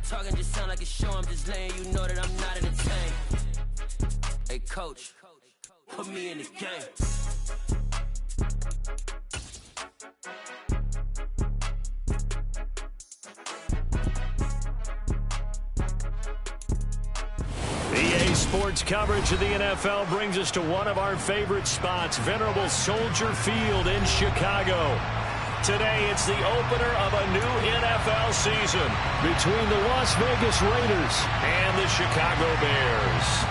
talking just sound like a show. I'm just letting you know that I'm not entertained. Hey, coach, put me in the game. EA Sports coverage of the NFL brings us to one of our favorite spots, venerable Soldier Field in Chicago. Today, it's the opener of a new NFL season between the Las Vegas Raiders and the Chicago Bears.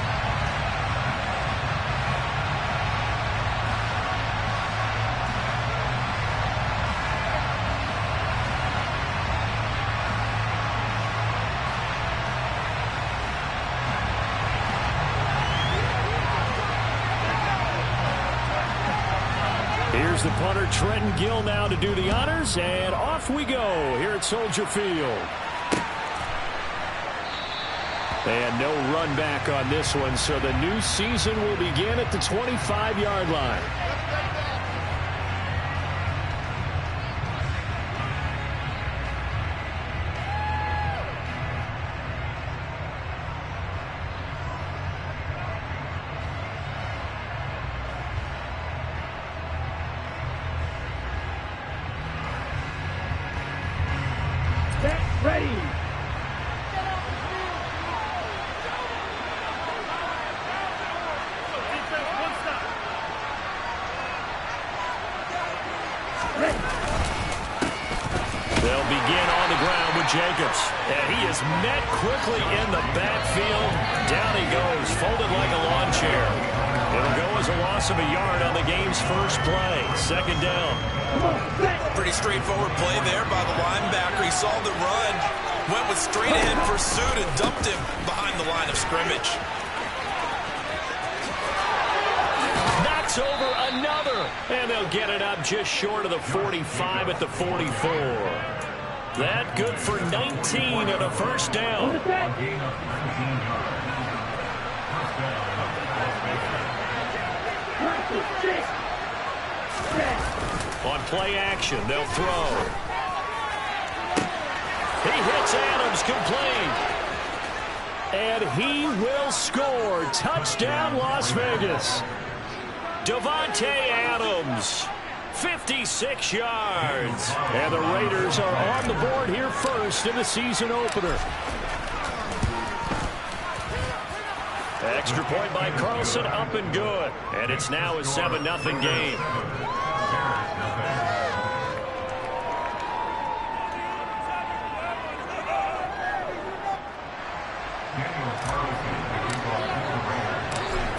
Here's the punter, Trenton Gill, now to do the honors, and off we go here at Soldier Field. And no run back on this one, so the new season will begin at the 25-yard line. Ready. They'll begin on the ground with Jacobs. And he is met quickly in the backfield. Down he goes, folded like a lawn chair. It'll go as a loss of a yard on the game's first play. Second down. Pretty straightforward play there by the linebacker. He saw the run, went with straight-ahead pursuit, and dumped him behind the line of scrimmage. Knocks over another, and they'll get it up just short of the 45 at the 44. That good for 19 and a first down. On play action, they'll throw. He hits Adams complete. And he will score. Touchdown, Las Vegas. Davante Adams, 56 yards. And the Raiders are on the board here first in the season opener. Extra point by Carlson, up and good. And it's now a 7-0 game.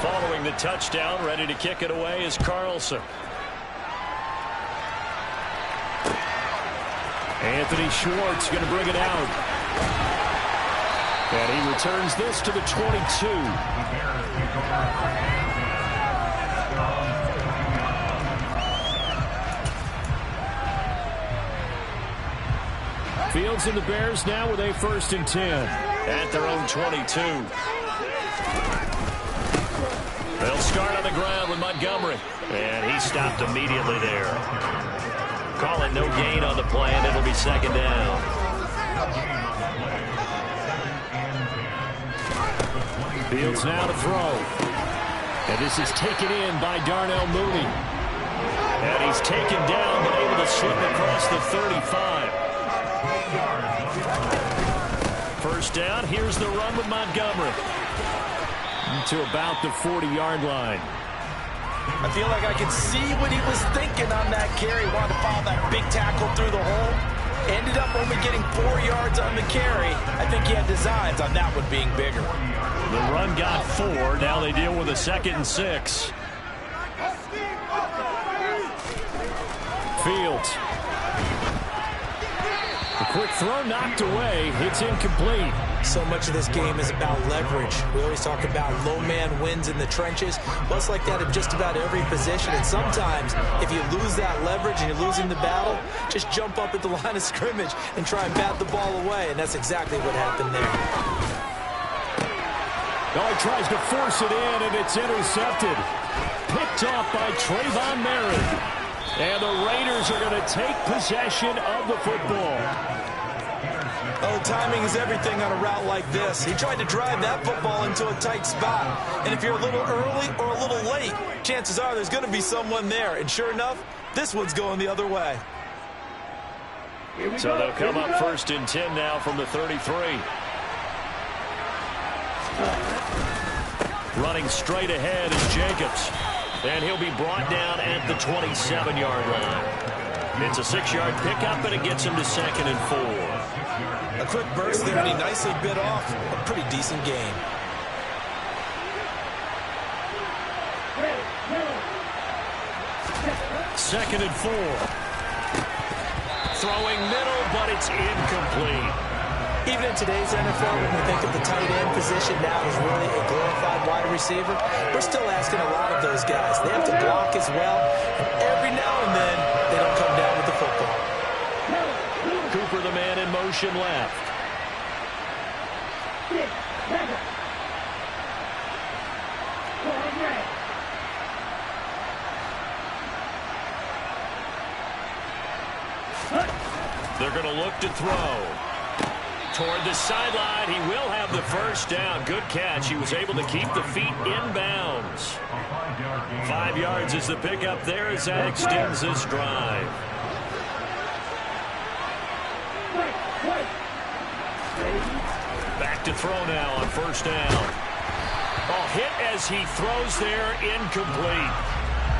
Following the touchdown, ready to kick it away is Carlson. Anthony Schwartz going to bring it out. And he returns this to the 22. Fields and the Bears now with a 1st and 10 at their own 22. They'll start on the ground with Montgomery. And he stopped immediately there. Call it no gain on the play, and it'll be second down. Fields now to throw. And this is taken in by Darnell Mooney. And he's taken down, but able to slip across the 35. First down, here's the run with Montgomery. To about the 40-yard line. I feel like I could see what he was thinking on that carry. Wanted to follow that big tackle through the hole. Ended up only getting 4 yards on the carry. I think he had designs on that one being bigger. The run got 4. Now they deal with a 2nd and 6. Fields. A quick throw knocked away. It's incomplete. So much of this game is about leverage. We always talk about low man wins in the trenches. Well, it's like that at just about every position. And sometimes, if you lose that leverage and you're losing the battle, just jump up at the line of scrimmage and try and bat the ball away. And that's exactly what happened there. Oh, he tries to force it in, and it's intercepted. Picked off by Trayvon Merritt. And the Raiders are going to take possession of the football. Oh, timing is everything on a route like this. He tried to drive that football into a tight spot. And if you're a little early or a little late, chances are there's going to be someone there. And sure enough, this one's going the other way. So they'll come up 1st and 10 now from the 33. Running straight ahead is Jacobs. And he'll be brought down at the 27-yard line. It's a 6-yard pickup, and it gets him to 2nd and 4. A quick burst there, and he nicely bit off a pretty decent gain. Second and 4. Throwing middle, but it's incomplete. Even in today's NFL, when we think of the tight end position now as really a glorified wide receiver, we're still asking a lot of those guys. They have to block as well, and every now and then they don't come down with the football. Cooper, the man in motion left. They're going to look to throw. Toward the sideline, he will have the first down. Good catch. He was able to keep the feet in bounds. 5 yards is the pickup there as that extends this drive. Back to throw now on 1st down. Oh, hit as he throws there, incomplete.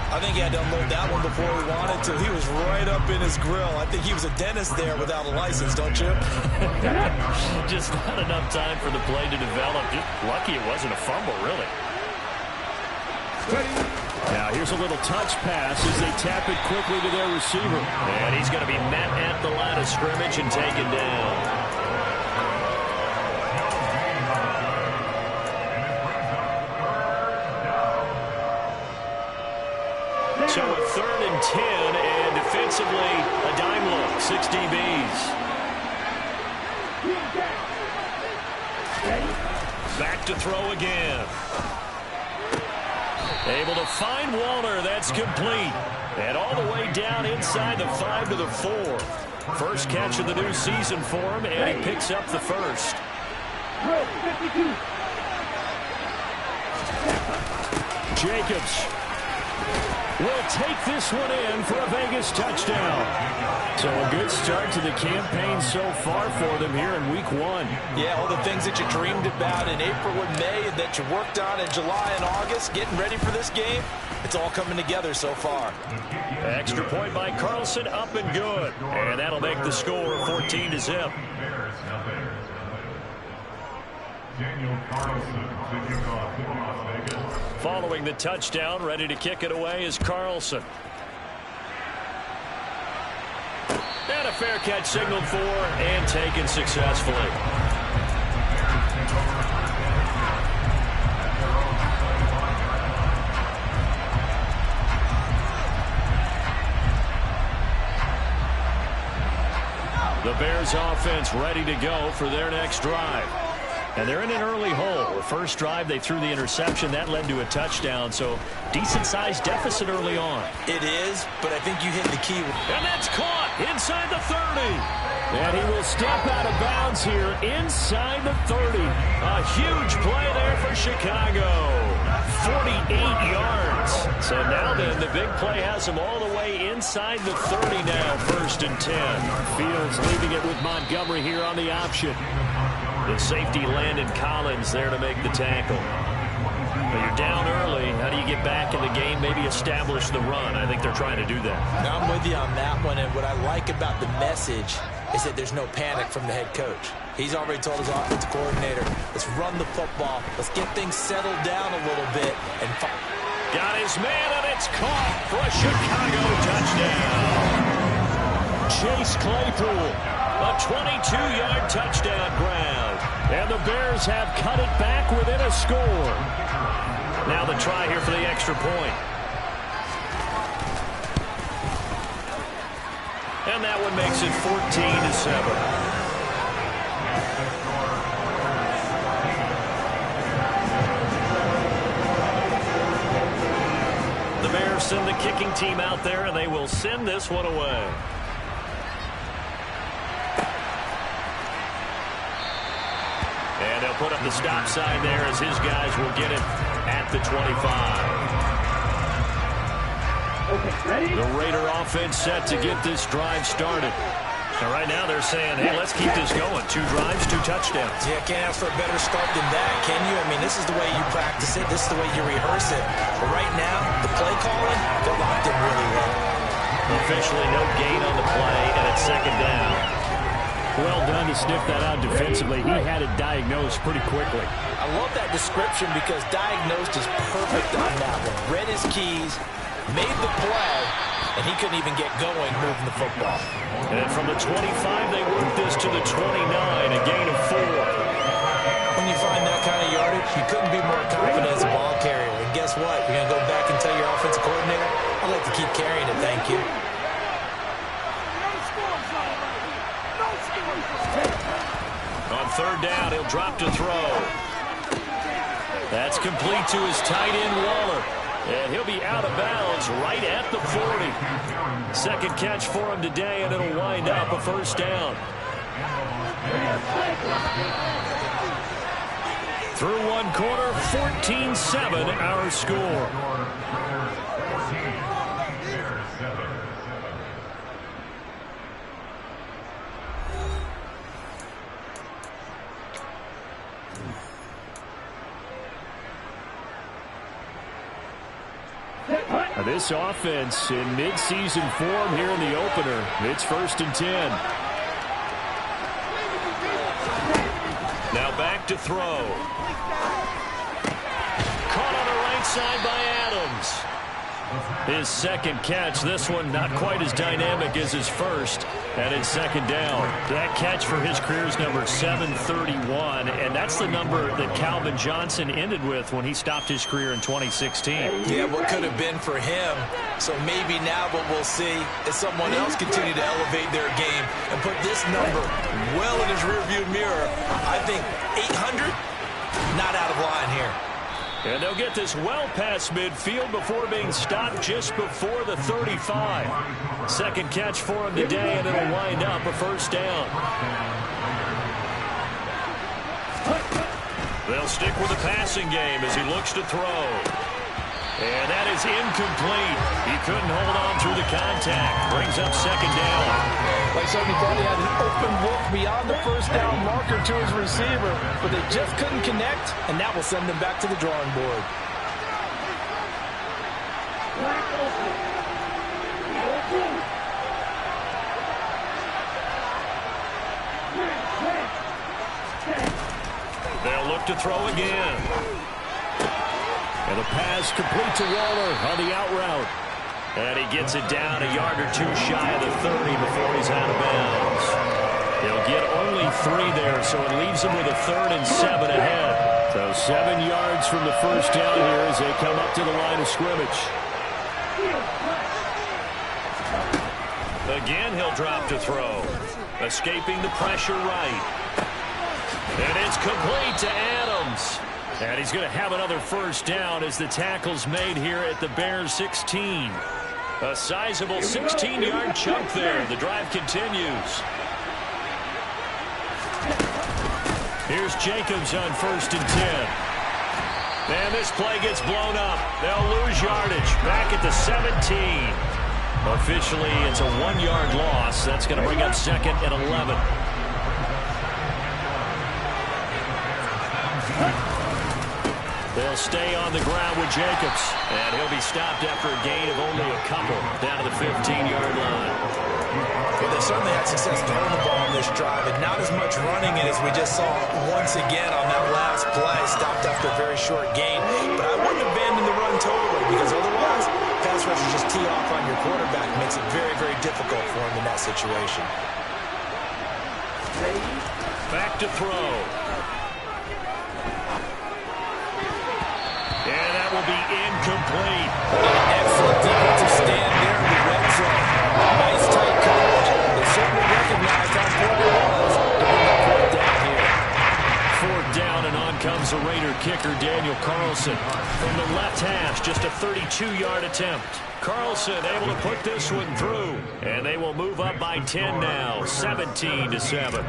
I think he had to unload that one before he wanted to. He was right up in his grill. I think he was a dentist there without a license, don't you? Just not enough time for the play to develop. Just lucky it wasn't a fumble, really. Now here's a little touch pass as they tap it quickly to their receiver. And he's going to be met at the line of scrimmage and taken down. So a 3rd and 10, and defensively, a dime look, 6 DBs. Back to throw again. Able to find Walner, that's complete. And all the way down inside the 5 to the 4. First catch of the new season for him, and he picks up the first. Jacobs will take this one in for a Vegas touchdown. So a good start to the campaign so far for them here in week 1. Yeah, all the things that you dreamed about in April and May and that you worked on in July and August, getting ready for this game, it's all coming together so far. Extra point by Carlson, up and good. And that'll make the score 14-0. Daniel Carlson, the kickoff in Las Vegas. Following the touchdown, ready to kick it away is Carlson. And a fair catch signaled for and taken successfully. The Bears offense ready to go for their next drive. And they're in an early hole. The first drive, they threw the interception. That led to a touchdown, so decent-sized deficit early on. It is, but I think you hit the key. And that's caught inside the 30. And he will step out of bounds here inside the 30. A huge play there for Chicago. 48 yards. So now then, the big play has him all the way inside the 30 now, 1st and 10. Fields leaving it with Montgomery here on the option. The safety Landon Collins there to make the tackle. But you're down early. How do you get back in the game, maybe establish the run? I think they're trying to do that. Now I'm with you on that one, and what I like about the message is that there's no panic from the head coach. He's already told his offensive coordinator, let's run the football. Let's get things settled down a little bit. And got his man, and it's caught for a Chicago touchdown. Chase Claypool, a 22-yard touchdown grab. And the Bears have cut it back within a score. Now the try here for the extra point. And that one makes it 14-7. The Bears send the kicking team out there, and they will send this one away. And they'll put up the stop sign there as his guys will get it at the 25. The Raider offense set to get this drive started. And right now they're saying, hey, let's keep this going. 2 drives, 2 touchdowns. Yeah, can't ask for a better start than that, can you? I mean, this is the way you practice it. This is the way you rehearse it. But right now, the play calling, they're locked in really well. Officially no gain on the play, and it's 2nd down. Well done to sniff that out defensively. He had it diagnosed pretty quickly. I love that description because diagnosed is perfect on that one. Read his keys, made the play, and he couldn't even get going moving the football. And from the 25, they work this to the 29, a gain of 4. When you find that kind of yardage, you couldn't be more confident as a ball carrier. And guess what? You're going to go back and tell your offensive coordinator, I'd like to keep carrying it, thank you. On 3rd down, he'll drop to throw. That's complete to his tight end, Waller. And he'll be out of bounds right at the 40. 2nd catch for him today, and it'll wind up a 1st down. Through 1 quarter, 14-7 our score. This offense in midseason form here in the opener. It's 1st and 10. Now back to throw. Caught on the right side by Adams. His 2nd catch. This one not quite as dynamic as his first. And it's 2nd down. That catch for his career is number 731. And that's the number that Calvin Johnson ended with when he stopped his career in 2016. Yeah, what could have been for him. So maybe now what we'll see is someone else continue to elevate their game and put this number well in his rearview mirror. I think 800, not out of line here. And they'll get this well past midfield before being stopped just before the 35. 2nd catch for him today, and it'll wind up a 1st down. They'll stick with the passing game as he looks to throw. And that is incomplete. He couldn't hold on through the contact. Brings up 2nd down. Like somebody thought he had an open look beyond the 1st down marker to his receiver, but they just couldn't connect, and that will send them back to the drawing board. They'll look to throw again. And the pass complete to Waller on the out route. And he gets it down a yard or 2 shy of the 30 before he's out of bounds. He'll get only 3 there, so it leaves him with a 3rd and 7 ahead. So 7 yards from the 1st down here as they come up to the line of scrimmage. Again, he'll drop to throw. Escaping the pressure right. And it's complete to Adams. And he's going to have another 1st down as the tackle's made here at the Bears 16. A sizable 16-yard chunk there. The drive continues. Here's Jacobs on 1st and 10. And this play gets blown up. They'll lose yardage. Back at the 17. Officially, it's a 1-yard loss. That's going to bring up 2nd and 11. They'll stay on the ground with Jacobs. And he'll be stopped after a gain of only a couple down to the 15-yard line. Well, they certainly had success throwing the ball on this drive, and not as much running it as we just saw once again on that last play. Stopped after a very short gain. But I wouldn't abandon the run totally, because otherwise, pass rushers just tee off on your quarterback. Makes it very, very difficult for him in that situation. Back to throw. And that will be incomplete. Excellent defensive stand there in the red zone. Nice tight coverage. They certainly recognized how important it was to bring that play down here. 4th down, and on comes the Raider kicker, Daniel Carlson. From the left hash, just a 32-yard attempt. Carlson able to put this one through. And they will move up by 10 now, 17-7.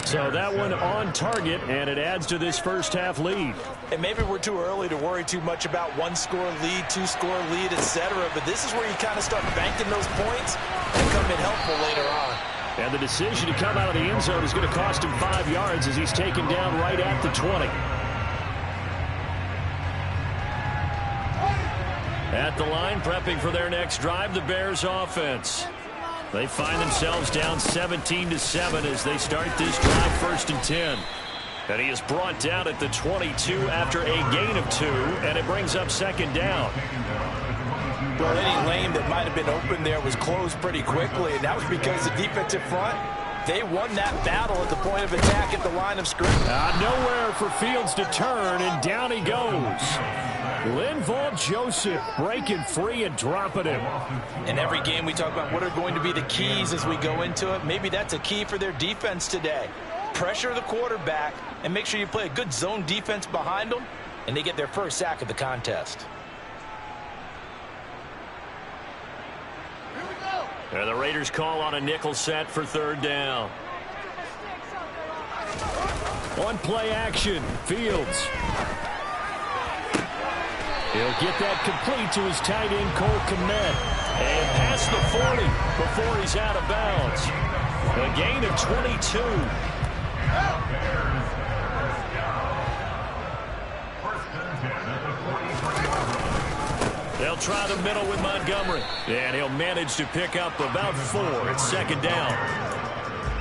So that one on target, and it adds to this first-half lead. And maybe we're too early to worry too much about one-score lead, two-score lead, etc. But this is where you kind of start banking those points and come in helpful later on. And the decision to come out of the end zone is going to cost him 5 yards as he's taken down right at the 20. At the line, prepping for their next drive, the Bears offense. They find themselves down 17-7 as they start this drive 1st and 10. And he is brought down at the 22 after a gain of 2, and it brings up 2nd down. Well, any lane that might have been open there was closed pretty quickly, and that was because the defensive front, they won that battle at the point of attack at the line of scrimmage. Nowhere for Fields to turn, and down he goes. Linval Joseph breaking free and dropping him. In every game we talk about what are going to be the keys as we go into it. Maybe that's a key for their defense today. Pressure the quarterback and make sure you play a good zone defense behind them, and they get their first sack of the contest. And the Raiders call on a nickel set for 3rd down. On play action, Fields. He'll get that complete to his tight end, Cole Kmet. And past the 40 before he's out of bounds. A gain of 22. They'll try the middle with Montgomery. And he'll manage to pick up about 4. It's 2nd down.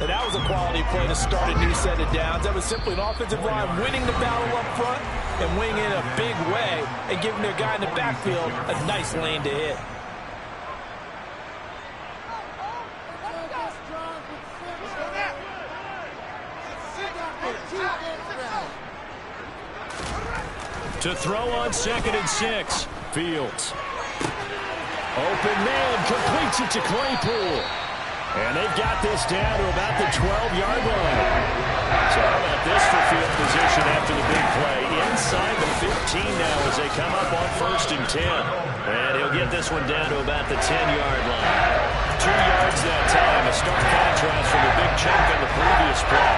And that was a quality play to start a new set of downs. That was simply an offensive line winning the battle up front and winning in a big way and giving their guy in the backfield a nice lane to hit. To throw on 2nd and 6. Fields. Open man, completes it to Claypool. And they've got this down to about the 12-yard line. So how about this for field position after the big play? Inside the 15 now as they come up on 1st and 10. And he'll get this one down to about the 10-yard line. 2 yards that time, a stark contrast from the big chunk on the previous play.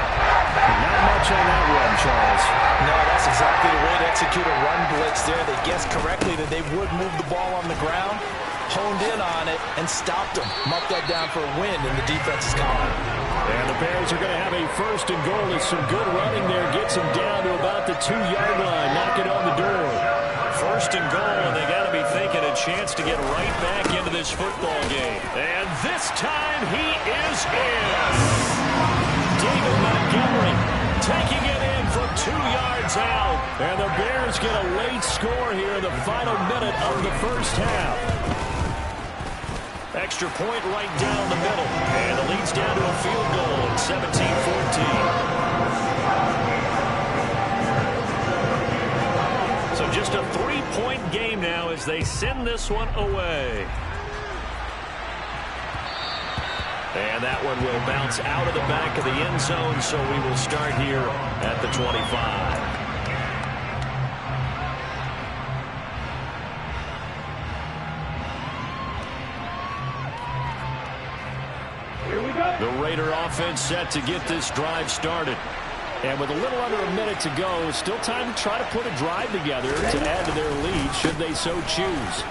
Not much on that run, Charles. No, that's exactly the way to execute a run blitz there. They guessed correctly that they would move the ball on the ground, honed in on it, and stopped them. Marked that down for a win in the defense's column. And the Bears are going to have a 1st and goal. As some good running there gets them down to about the 2-yard line. Knock it on the door. 1st and goal, and they got to be thinking a chance to get right back into this football game. And this time he is in. David Montgomery taking it in from 2 yards out. And the Bears get a late score here in the final minute of the first half. Extra point right down the middle. And it leads down to a field goal at 17-14. So just a 3-point game now as they send this one away. And that one will bounce out of the back of the end zone, so we will start here at the 25. The Raider offense set to get this drive started. And with a little under a minute to go, still time to try to put a drive together to add to their lead should they so choose.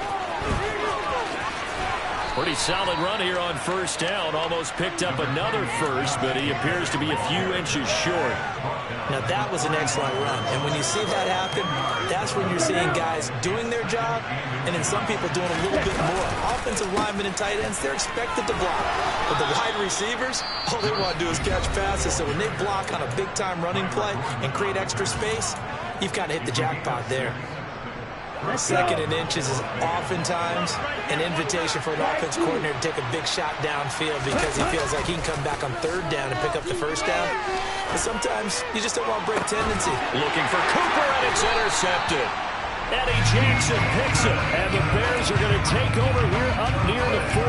Pretty solid run here on 1st down. Almost picked up another first, but he appears to be a few inches short. Now, that was an excellent run. And when you see that happen, that's when you're seeing guys doing their job and then some people doing a little bit more. Offensive linemen and tight ends, they're expected to block. But the wide receivers, all they want to do is catch passes. So when they block on a big-time running play and create extra space, you've kind of hit the jackpot there. 2nd and inches is oftentimes an invitation for an offense coordinator to take a big shot downfield because he feels like he can come back on 3rd down and pick up the 1st down. But sometimes you just don't want break tendency. Looking for Cooper, and it's intercepted. Eddie Jackson picks it, and the Bears are going to take over here up near the 40.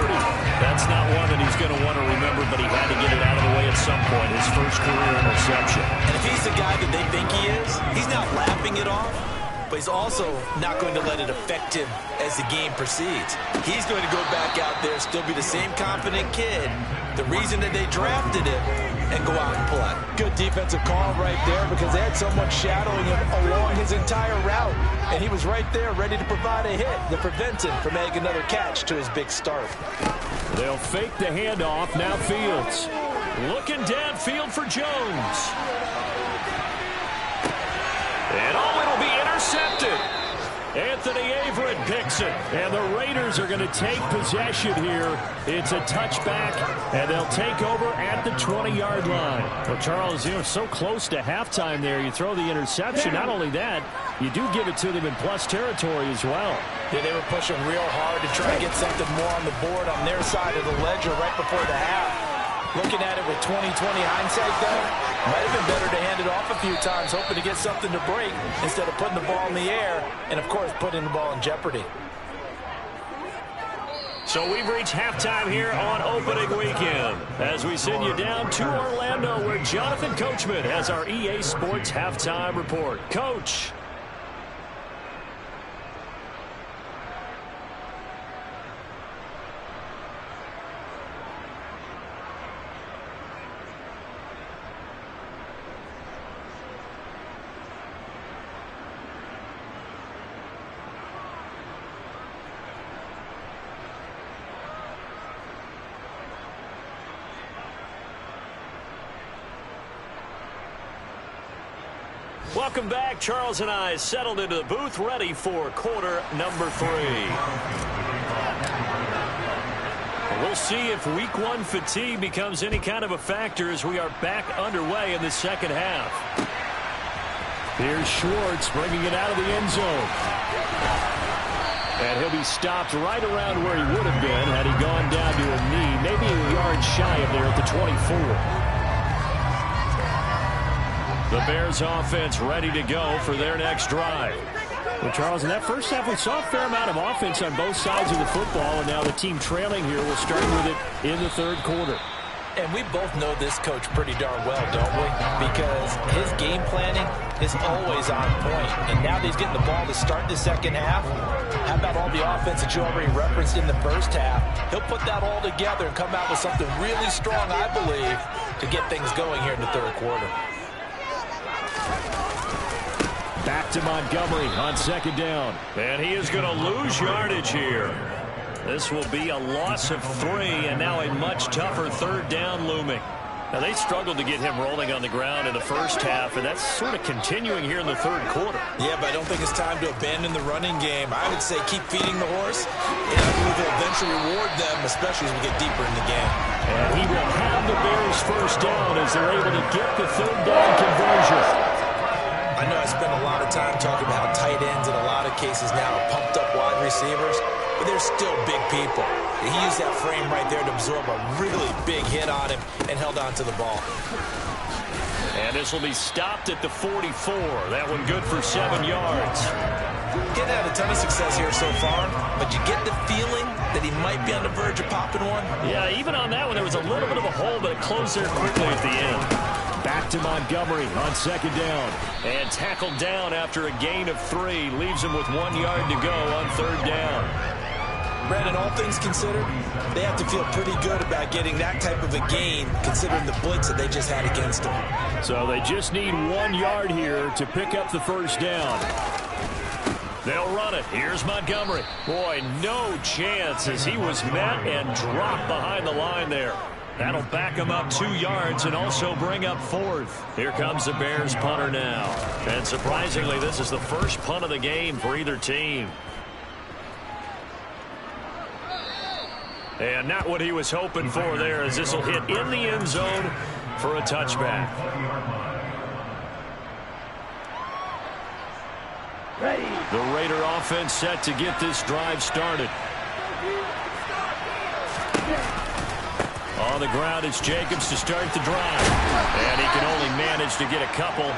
That's not one that he's going to want to remember, but he had to get it out of the way at some point, his first career interception. And if he's the guy that they think he is, he's not laughing it off. But he's also not going to let it affect him as the game proceeds. He's going to go back out there, still be the same confident kid, the reason that they drafted him, and go out and play. Good defensive call right there because they had someone shadowing him along his entire route. And he was right there ready to provide a hit to prevent him from making another catch to his big start. They'll fake the handoff. Now Fields. Looking downfield for Jones. And it'll be intercepted. Anthony Averett picks it, and the Raiders are going to take possession here. It's a touchback, and they'll take over at the 20-yard line. Well, Charles, so close to halftime there. You throw the interception. Not only that, you do give it to them in plus territory as well. Yeah, they were pushing real hard to try to get something more on the board on their side of the ledger right before the half. Looking at it with 20/20 hindsight, though, might have been better to hand it off a few times, hoping to get something to break instead of putting the ball in the air and, of course, putting the ball in jeopardy. So we've reached halftime here on opening weekend as we send you down to Orlando where Jonathan Coachman has our EA Sports halftime report. Coach. Welcome back. Charles and I settled into the booth, ready for quarter number 3. We'll see if week 1 fatigue becomes any kind of a factor as we are back underway in the second half. Here's Schwartz bringing it out of the end zone. And he'll be stopped right around where he would have been had he gone down to a knee, maybe a yard shy of there at the 24. The Bears offense ready to go for their next drive. Well, Charles, in that first half, we saw a fair amount of offense on both sides of the football, and now the team trailing here will start with it in the third quarter. And we both know this coach pretty darn well, don't we? Because his game planning is always on point. And now that he's getting the ball to start the second half, how about all the offense that you already referenced in the first half? He'll put that all together and come out with something really strong, I believe, to get things going here in the third quarter. Back to Montgomery on second down. And he is going to lose yardage here. This will be a loss of 3, and now a much tougher third down looming. Now, they struggled to get him rolling on the ground in the first half, and that's sort of continuing here in the third quarter. Yeah, but I don't think it's time to abandon the running game. I would say keep feeding the horse, and I believe it'll eventually reward them, especially as we get deeper in the game. And he will have the Bears first down as they're able to get the third down conversion. I know I spend a lot of time talking about how tight ends in a lot of cases now are pumped up wide receivers, but they're still big people. He used that frame right there to absorb a really big hit on him and held on to the ball. And this will be stopped at the 44. That one good for 7 yards. Getting had a ton of success here so far, but you get the feeling that he might be on the verge of popping one. Yeah, even on that one, there was a little bit of a hole, but it closed there quickly at the end. Back to Montgomery on second down. And tackled down after a gain of 3. Leaves him with 1 yard to go on third down. Brandon, all things considered, they have to feel pretty good about getting that type of a gain, considering the blitz that they just had against them. So they just need 1 yard here to pick up the first down. They'll run it. Here's Montgomery. Boy, no chance as he was met and dropped behind the line there. That'll back him up 2 yards and also bring up 4th. Here comes the Bears punter now. And surprisingly, this is the first punt of the game for either team. And not what he was hoping for there, as this will hit in the end zone for a touchback. The Raider offense set to get this drive started. On the ground, it's Jacobs to start the drive. And he can only manage to get a couple.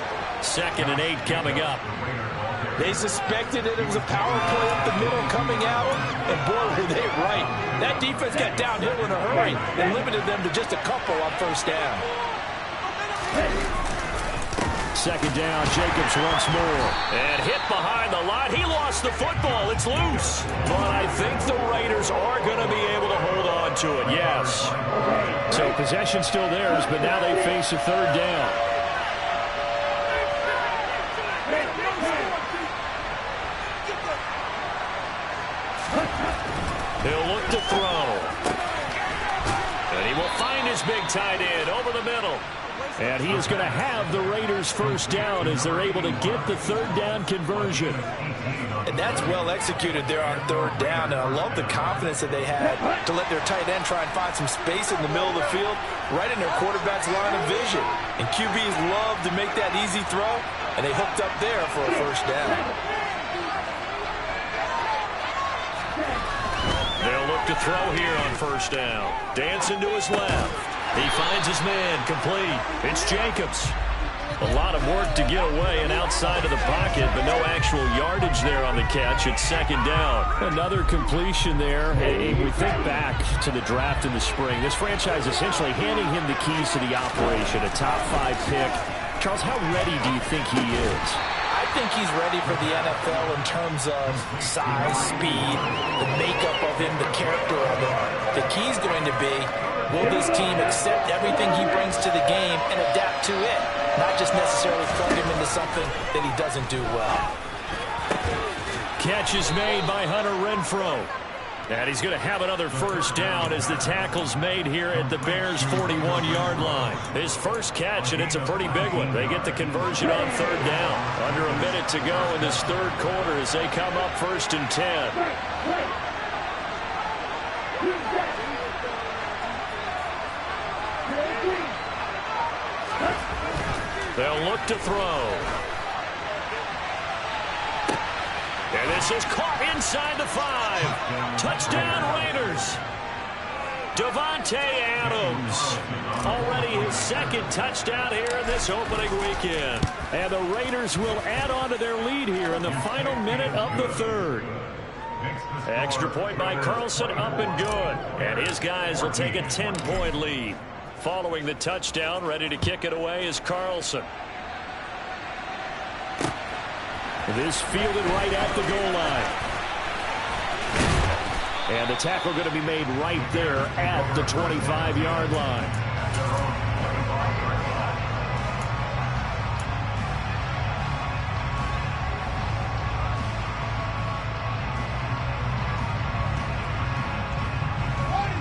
2nd and 8 coming up. They suspected that it was a power play up the middle coming out, and boy, were they right. That defense got downhill in a hurry and limited them to just a couple on first down. Second down, Jacobs once more. And hit behind the line. He lost the football. It's loose. But I think the Raiders are going to be able to hold on to it, yes. So possession still theirs, but now they face a third down. He'll look to throw. And he will find his big tight end over the middle. And he is going to have the Raiders first down as they're able to get the third down conversion. And that's well executed there on third down. And I love the confidence that they had to let their tight end try and find some space in the middle of the field, right in their quarterback's line of vision. And QBs love to make that easy throw, and they hooked up there for a first down. They'll look to throw here on first down. Dancing to his left. He finds his man complete. It's Jacobs. A lot of work to get away and outside of the pocket, but no actual yardage there on the catch. It's second down. Another completion there. Hey, we think back to the draft in the spring. This franchise essentially handing him the keys to the operation, a top 5 pick. Charles, how ready do you think he is? I think he's ready for the NFL in terms of size, speed, the makeup of him, the character of him. The key's going to be, will this team accept everything he brings to the game and adapt to it? Not just necessarily plug him into something that he doesn't do well. Catch is made by Hunter Renfrow. And he's going to have another first down as the tackle's made here at the Bears' 41-yard line. His first catch, and it's a pretty big one. They get the conversion on third down. Under a minute to go in this third quarter as they come up first and 10. They'll look to throw. And this is caught inside the 5. Touchdown, Raiders. Davante Adams. Already his second touchdown here in this opening weekend. And the Raiders will add on to their lead here in the final minute of the third. Extra point by Carlson, up and good. And his guys will take a 10-point lead. Following the touchdown, ready to kick it away is Carlson. This fielded right at the goal line. And the tackle going to be made right there at the 25-yard line.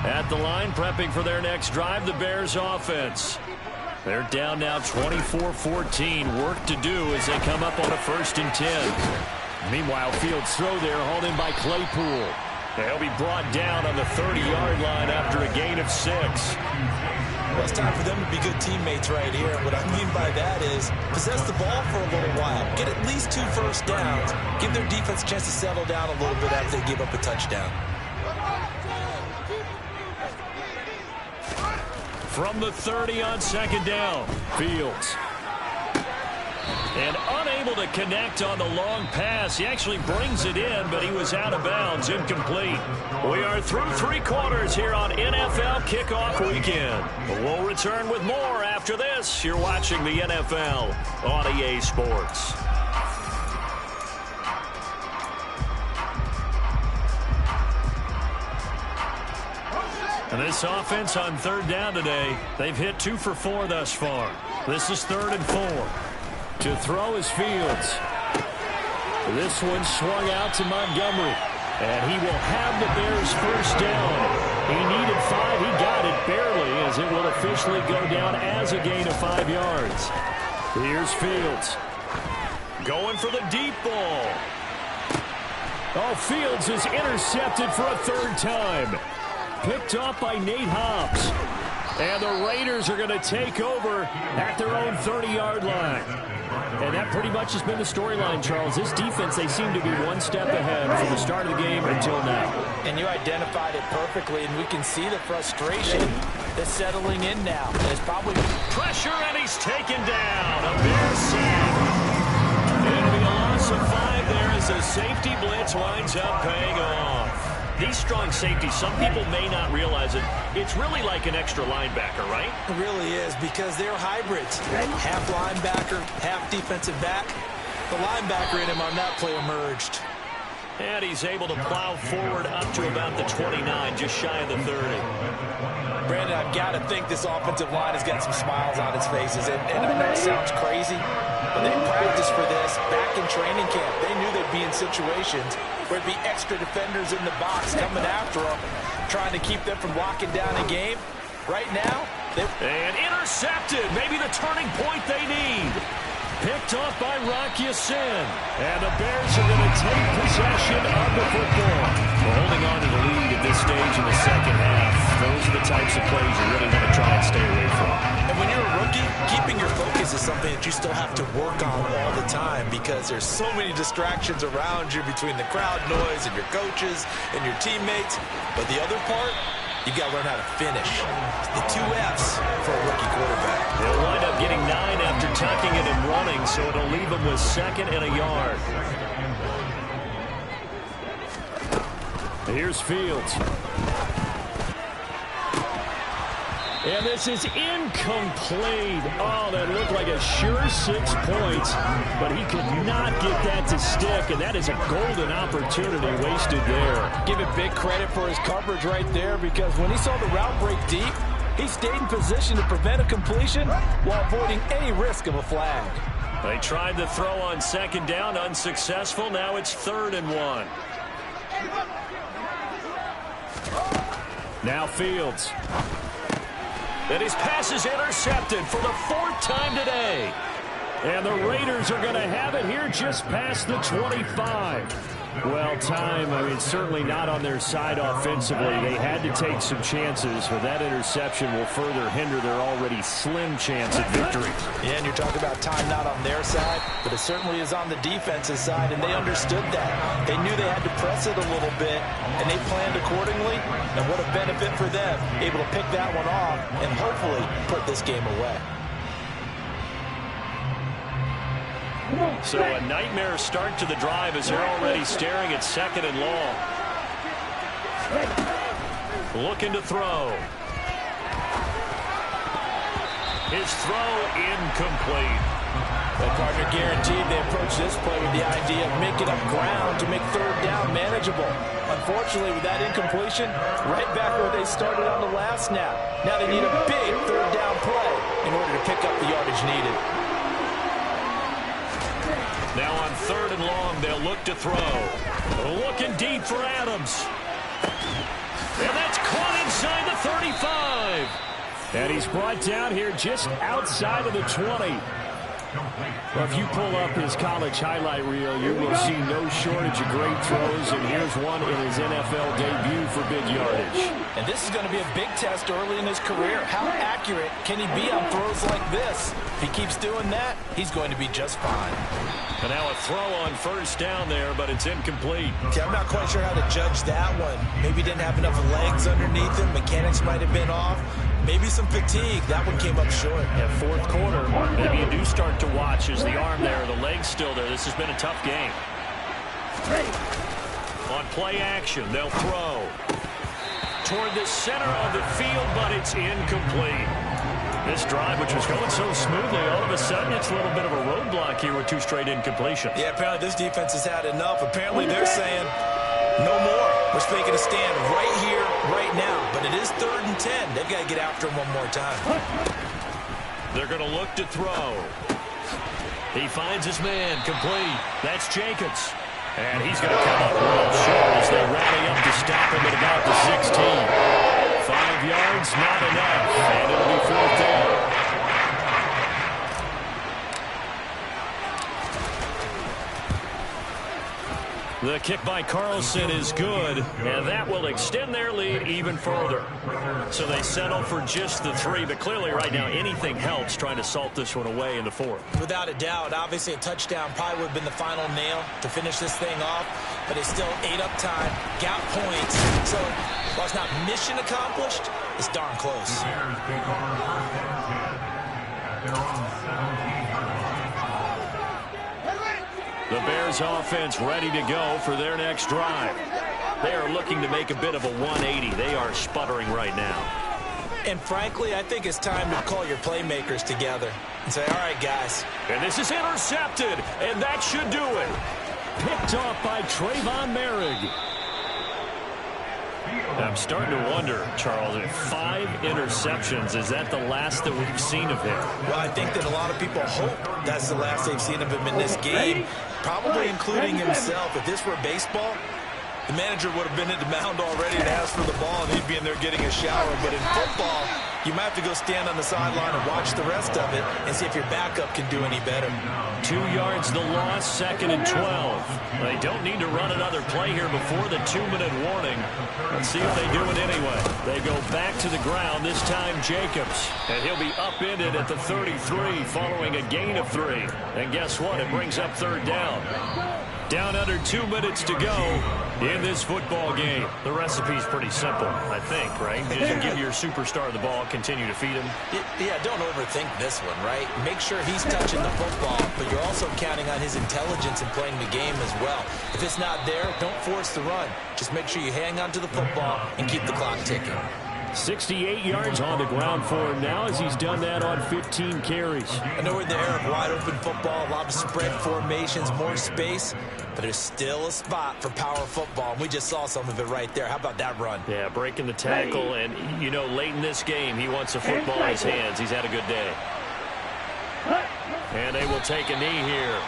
At the line, prepping for their next drive, the Bears offense. They're down now 24-14. Work to do as they come up on a first and 10. Meanwhile, Fields throw there, hauled in by Claypool. They'll be brought down on the 30-yard line after a gain of 6. Well, it's time for them to be good teammates right here. What I mean by that is possess the ball for a little while. Get at least 2 first downs. Give their defense a chance to settle down a little bit after they give up a touchdown. From the 30 on second down, Fields. And unable to connect on the long pass. He actually brings it in, but he was out of bounds, incomplete. We are through 3 quarters here on NFL Kickoff Weekend. We'll return with more after this. You're watching the NFL on EA Sports. And this offense on third down today, they've hit 2 for 4 thus far. This is 3rd and 4. To throw is Fields. This one swung out to Montgomery. And he will have the Bears first down. He needed 5. He got it barely as it will officially go down as a gain of 5 yards. Here's Fields. Going for the deep ball. Oh, Fields is intercepted for a 3rd time. Picked off by Nate Hobbs. And the Raiders are going to take over at their own 30-yard line. And that pretty much has been the storyline, Charles. This defense, they seem to be one step ahead from the start of the game until now. And you identified it perfectly, and we can see the frustration that's settling in now. And it's probably pressure, and he's taken down. A Bear sack. It'll be a loss of 5 there as the safety blitz winds up paying off. these strong safeties, some people may not realize it. It's really like an extra linebacker, right? It really is, because they're hybrids. Half linebacker, half defensive back. The linebacker in him on that play emerged. And he's able to plow forward up to about the 29, just shy of the 30. Brandon, I've got to think this offensive line has got some smiles on its faces. And I know it sounds crazy, but they practiced for this back in training camp. They knew they'd be in situations where there'd be extra defenders in the box coming after them, trying to keep them from locking down a game. Right now, and intercepted. Maybe the turning point they need. Picked off by Rock Ya-Sin. And the Bears are going to take possession of the football. We're holding on to the lead at this stage in the second half. Those are the types of plays you really want to try and stay away from. And when you're a rookie, keeping your focus is something that you still have to work on all the time, because there's so many distractions around you between the crowd noise and your coaches and your teammates. But the other part, you've got to learn how to finish. The 2 F's for a rookie quarterback. They'll wind up getting 9 after tucking it and running, so it'll leave them with 2nd and a yard. Here's Fields. And this is incomplete. Oh, that looked like a sure 6 points, but he could not get that to stick, and that is a golden opportunity wasted there. give it big credit for his coverage right there, because when he saw the route break deep, he stayed in position to prevent a completion while avoiding any risk of a flag. They tried to throw on 2nd down, unsuccessful. Now it's 3rd and 1. Now Fields. And his pass is intercepted for the 4th time today. And the Raiders are going to have it here just past the 25. Well, time, certainly not on their side offensively. They had to take some chances, but that interception will further hinder their already slim chance at victory. Yeah, and you're talking about time not on their side, but it certainly is on the defense's side, and they understood that. They knew they had to press it a little bit, and they planned accordingly, and what a benefit for them, able to pick that one off and hopefully put this game away. So a nightmare start to the drive as they're already staring at 2nd and long. Looking to throw. His throw incomplete. Well, partner, guaranteed they approach this play with the idea of making up ground to make 3rd down manageable. Unfortunately, with that incompletion, right back where they started on the last snap. Now they need a big 3rd down play in order to pick up the yardage needed. Now on 3rd and long, they'll look to throw. Looking deep for Adams. And that's caught inside the 35. And he's brought down here just outside of the 20. Well, if you pull up his college highlight reel, you will see no shortage of great throws, and here's one in his NFL debut for big yardage. And this is going to be a big test early in his career. How accurate can he be on throws like this? If he keeps doing that, he's going to be just fine. And now a throw on 1st down there, but it's incomplete. Okay, I'm not quite sure how to judge that one. Maybe didn't have enough legs underneath him. Mechanics might have been off. Maybe some fatigue. That one came up short. Yeah, 4th quarter, maybe you do start to watch as the arm there, the leg's still there. This has been a tough game. On play action, they'll throw toward the center of the field, but it's incomplete. This drive, which was going so smoothly, all of a sudden it's a little bit of a roadblock here with 2 straight incompletions. Yeah, apparently this defense has had enough. Apparently they're saying, no more. We're making a stand right here, right now. But it is 3rd and 10. They've got to get after him one more time. They're going to look to throw. He finds his man, complete. That's Jacobs. And he's going to come up real short as they rally up to stop him at about the 16. 5 yards, not enough. And it'll be 4th down. The kick by Carlson is good, and that will extend their lead even further. So they settle for just the 3, but clearly right now anything helps trying to salt this one away in the 4th. Without a doubt, obviously a touchdown probably would have been the final nail to finish this thing off, but it's still ate up time, got points. So while it's not mission accomplished, it's darn close. Bears take over 1st and 10 at their own 17. The Bears offense ready to go for their next drive. They are looking to make a bit of a 180. They are sputtering right now. And frankly, I think it's time to call your playmakers together and say, all right, guys. And this is intercepted, and that should do it. Picked off by Trayvon Merrick. I'm starting to wonder, Charles, if 5 interceptions, is that the last that we've seen of him? Well, I think that a lot of people hope that's the last they've seen of him in this game, probably including himself. If this were baseball, the manager would have been at the mound already to ask for the ball, and he'd be in there getting a shower. But in football, you might have to go stand on the sideline and watch the rest of it and see if your backup can do any better. 2 yards the loss, 2nd and 12. They don't need to run another play here before the 2-minute warning. Let's see if they do it anyway. They go back to the ground, this time Jacobs. And he'll be upended at the 33 following a gain of 3. And guess what? It brings up 3rd down. Down under 2 minutes to go in this football game. The recipe's pretty simple, I think, right? Just give your superstar the ball, continue to feed him. Yeah, don't overthink this one, right? Make sure he's touching the football, but you're also counting on his intelligence in playing the game as well. If it's not there, don't force the run. Just make sure you hang on to the football and keep the clock ticking. 68 yards on the ground for him now as he's done that on 15 carries. I know we're in the era of wide-open football, a lot of spread formations, more space, but there's still a spot for power football, and we just saw some of it right there. How about that run? Yeah, breaking the tackle, and, you know, late in this game, he wants the football in his hands. He's had a good day. And they will take a knee here.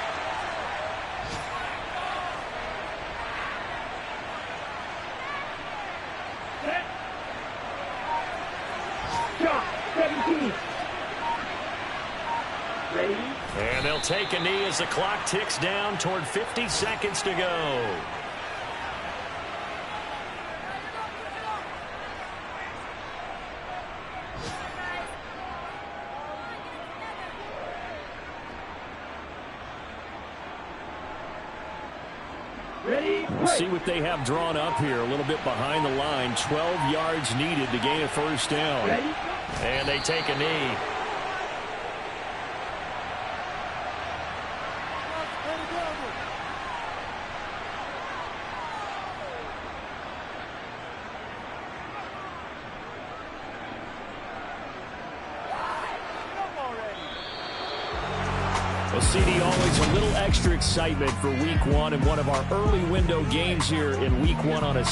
And they'll take a knee as the clock ticks down toward 50 seconds to go. We'll see what they have drawn up here. A little bit behind the line. 12 yards needed to gain a 1st down. And they take a knee. Well, CD, always a little extra excitement for Week 1 and one of our early window games here in Week 1 on a